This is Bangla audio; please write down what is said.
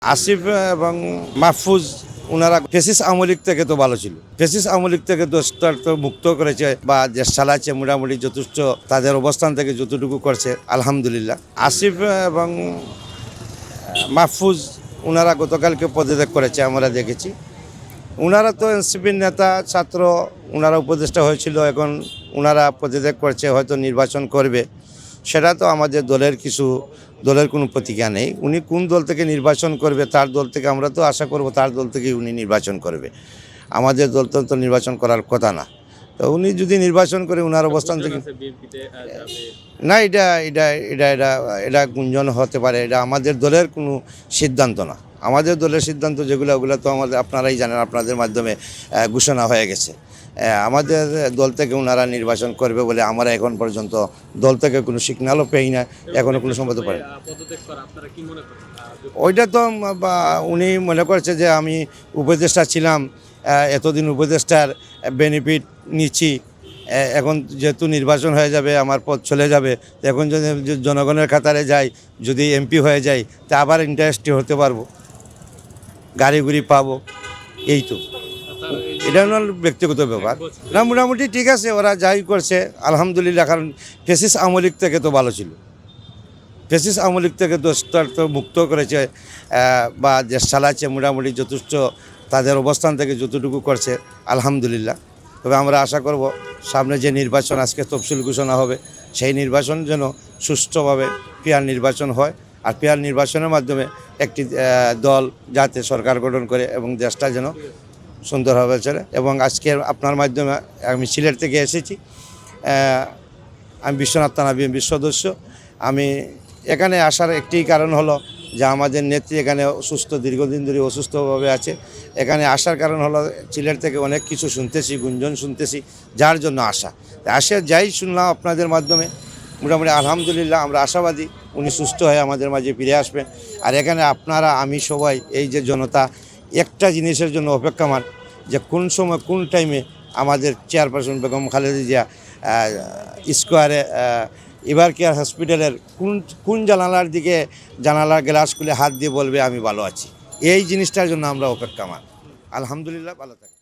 আসিফ এবং মাহফুজ ওনারা ফেসিস আওয়ামী লীগ থেকে তো ভালো ছিল। ফেসিস আওয়ামী লীগ থেকে তো মুক্ত করেছে বা দেশ চালাচ্ছে মোটামুটি যথেষ্ট তাদের অবস্থান থেকে যতটুকু করছে আলহামদুলিল্লাহ। আসিফ এবং মাহফুজ ওনারা গতকালকে পদত্যাগ করেছে আমরা দেখেছি। ওনারা তো এনসিপির নেতা ছাত্র, ওনারা উপদেষ্টা হয়েছিল, এখন ওনারা পদত্যাগ করছে, হয়তো নির্বাচন করবে। সেটা তো আমাদের দলের কোনো প্রতিজ্ঞা নেই। উনি কোন দল থেকে নির্বাচন করবে, তার দল থেকে আমরা তো আশা করব তার দল থেকেই উনি নির্বাচন করবে। আমাদের দল তো নির্বাচন করার কথা না। তো উনি যদি নির্বাচন করে ওনার অবস্থান থেকে না, এটা গুঞ্জন হতে পারে। এটা আমাদের দলের কোনো সিদ্ধান্ত না। আমাদের দলের সিদ্ধান্ত যেগুলো ওগুলো তো আপনারাই জানেন, আপনাদের মাধ্যমে ঘোষণা হয়ে গেছে। আমাদের দল থেকে ওনারা নির্বাচন করবে বলে আমরা এখন পর্যন্ত দল থেকে কোনো সিগন্যালও পেই না, এখনও কোনো সম্মত পাই। ওইটা তো উনি মনে করছে যে আমি উপদেষ্টা ছিলাম, এতদিন উপদেষ্টার বেনিফিট নিচ্ছি, এখন যেহেতু নির্বাচন হয়ে যাবে, আমার পদ চলে যাবে, এখন যদি জনগণের কাতারে যাই, যদি এমপি হয়ে যাই, তা আবার ইন্টারেস্টি হতে পারবো, গাড়ি গুড়ি পাবো। এই তো এটা ওনার ব্যক্তিগত ব্যাপার না। মোটামুটি ঠিক আছে, ওরা যাই করছে আলহামদুলিল্লাহ। কারণ ফেসিস আওয়ামী লীগ থেকে তো ভালো ছিল। ফেসিস আওয়ামী লীগ থেকে তো মুক্ত করেছে বা দেশ চালাচ্ছে মোটামুটি যথেষ্ট তাদের অবস্থান থেকে যতটুকু করছে আলহামদুলিল্লাহ। তবে আমরা আশা করব সামনে যে নির্বাচন, আজকে তফসিল ঘোষণা হবে, সেই নির্বাচন যেন সুষ্ঠুভাবে ফেয়ার নির্বাচন হয়। আর ফেয়ার নির্বাচনের মাধ্যমে একটি দল যাতে সরকার গঠন করে এবং দেশটা যেন সুন্দরভাবে চলে। এবং আজকে আপনার মাধ্যমে আমি সিলেট থেকে এসেছি, আমি বিশ্বনাথ থানা বিএনপির সদস্য। আমি এখানে আসার একটি কারণ হলো যে আমাদের নেত্রী এখানে দীর্ঘদিন ধরে অসুস্থভাবে আছে। এখানে আসার কারণ হলো সিলেট থেকে অনেক কিছু শুনতেছি, গুঞ্জন শুনতেছি, যার জন্য যাই শুনলাম আপনাদের মাধ্যমে, মোটামুটি আলহামদুলিল্লাহ আমরা আশাবাদী উনি সুস্থ হয়ে আমাদের মাঝে ফিরে আসবেন। আর এখানে আপনারা, আমি, সবাই, এই যে জনতা একটা জিনিসের জন্য অপেক্ষমান, যে কোন সময় কোন টাইমে আমাদের চেয়ারপারসন বেগম খালেদা জিয়া স্কোয়ারে এবার কেয়ার হসপিটালের কোন জানালার গ্লাস খুলে হাত দিয়ে বলবে আমি ভালো আছি। এই জিনিসটার জন্য আমরা অপেক্ষমান। আলহামদুলিল্লাহ, ভালো থাকি।